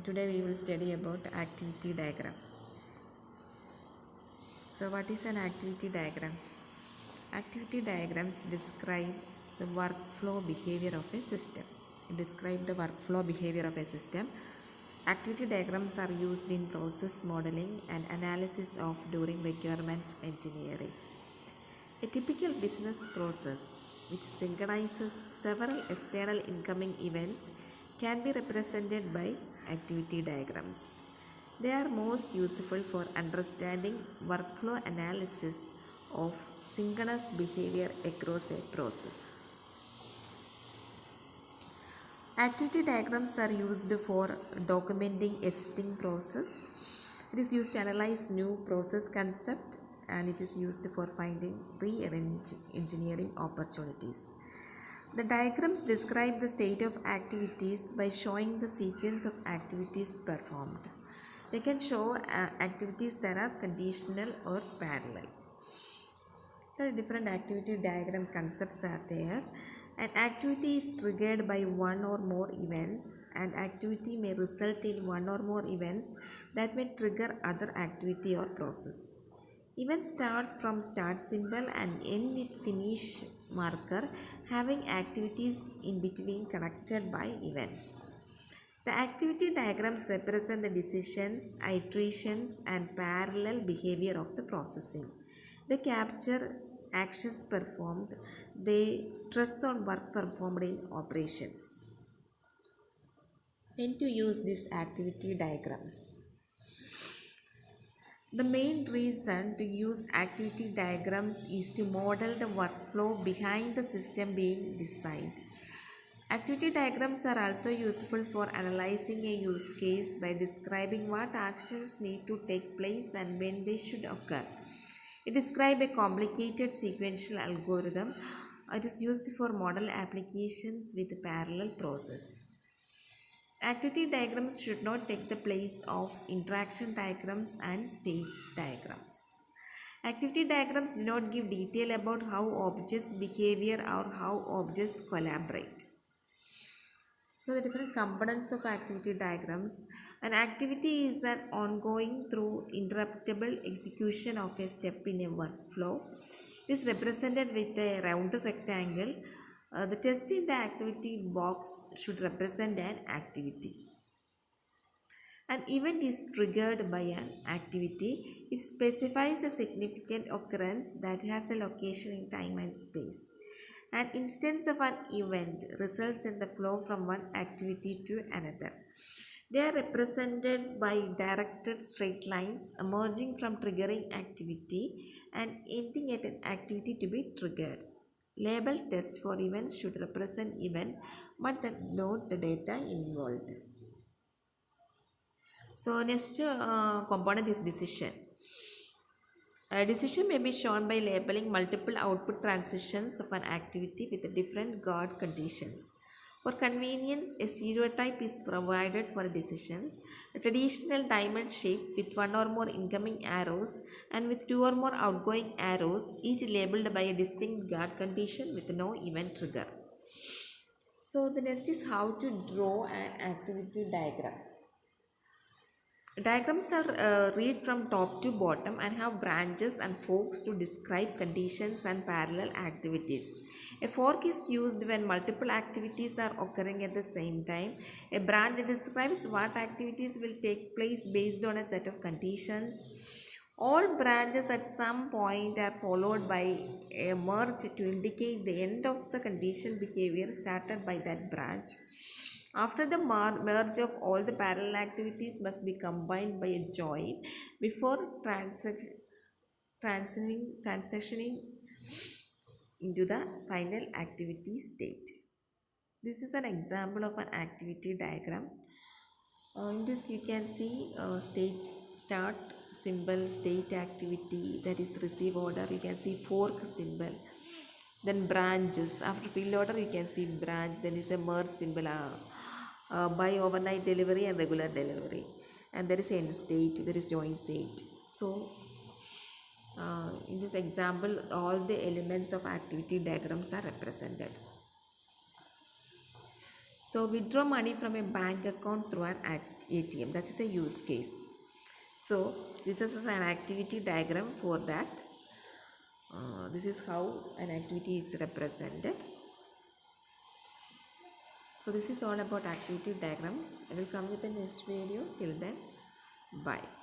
Today we will study about activity diagram. So what is an activity diagram? Activity diagrams describe the workflow behavior of a system. Describe the workflow behavior of a system. Activity diagrams are used in process modeling and analysis of during requirements engineering. A typical business process which synchronizes several external incoming events can be represented by activity diagrams. They are most useful for understanding workflow analysis of synchronous behavior across a process. Activity diagrams are used for documenting existing process. It is used to analyze new process concept and it is used for finding re-engineering opportunities. The diagrams describe the state of activities by showing the sequence of activities performed. They can show activities that are conditional or parallel. There are different activity diagram concepts are there. An activity is triggered by one or more events. An activity may result in one or more events that may trigger other activity or process. Events start from start symbol and end with finish marker having activities in between connected by events. The activity diagrams represent the decisions, iterations and parallel behavior of the processing. They capture actions performed. They stress on work performed in operations. When to use these activity diagrams? The main reason to use activity diagrams is to model the workflow behind the system being designed. Activity diagrams are also useful for analyzing a use case by describing what actions need to take place and when they should occur. It describes a complicated sequential algorithm. It is used for model applications with parallel process. Activity diagrams should not take the place of interaction diagrams and state diagrams. Activity diagrams do not give detail about how objects behavior or how objects collaborate. So the different components of activity diagrams. An activity is an ongoing through interruptible execution of a step in a workflow. It is represented with a rounded rectangle. The text in the activity box should represent an activity. An event is triggered by an activity. It specifies a significant occurrence that has a location in time and space. An instance of an event results in the flow from one activity to another. They are represented by directed straight lines emerging from triggering activity and ending at an activity to be triggered. Label text for events should represent event but not the data involved. So next component is decision. A decision may be shown by labeling multiple output transitions of an activity with different guard conditions. For convenience, a stereotype is provided for decisions, a traditional diamond shape with one or more incoming arrows and with two or more outgoing arrows, each labeled by a distinct guard condition with no event trigger. So the next is how to draw an activity diagram. Diagrams are read from top to bottom and have branches and forks to describe conditions and parallel activities. A fork is used when multiple activities are occurring at the same time. A branch describes what activities will take place based on a set of conditions. All branches at some point are followed by a merge to indicate the end of the condition behavior started by that branch. After the merge of all the parallel activities must be combined by a join before transitioning into the final activity state. This is an example of an activity diagram. In this you can see state start symbol, state activity, that is receive order. You can see fork symbol, then branches. After field order you can see branch, then is a merge symbol, by overnight delivery and regular delivery, and there is end state, there is join state. So in this example all the elements of activity diagrams are represented. So withdraw money from a bank account through an ATM. That is a use case. So this is an activity diagram for that. This is how an activity is represented. So this is all about activity diagrams. I will come with the next video. Till then, bye.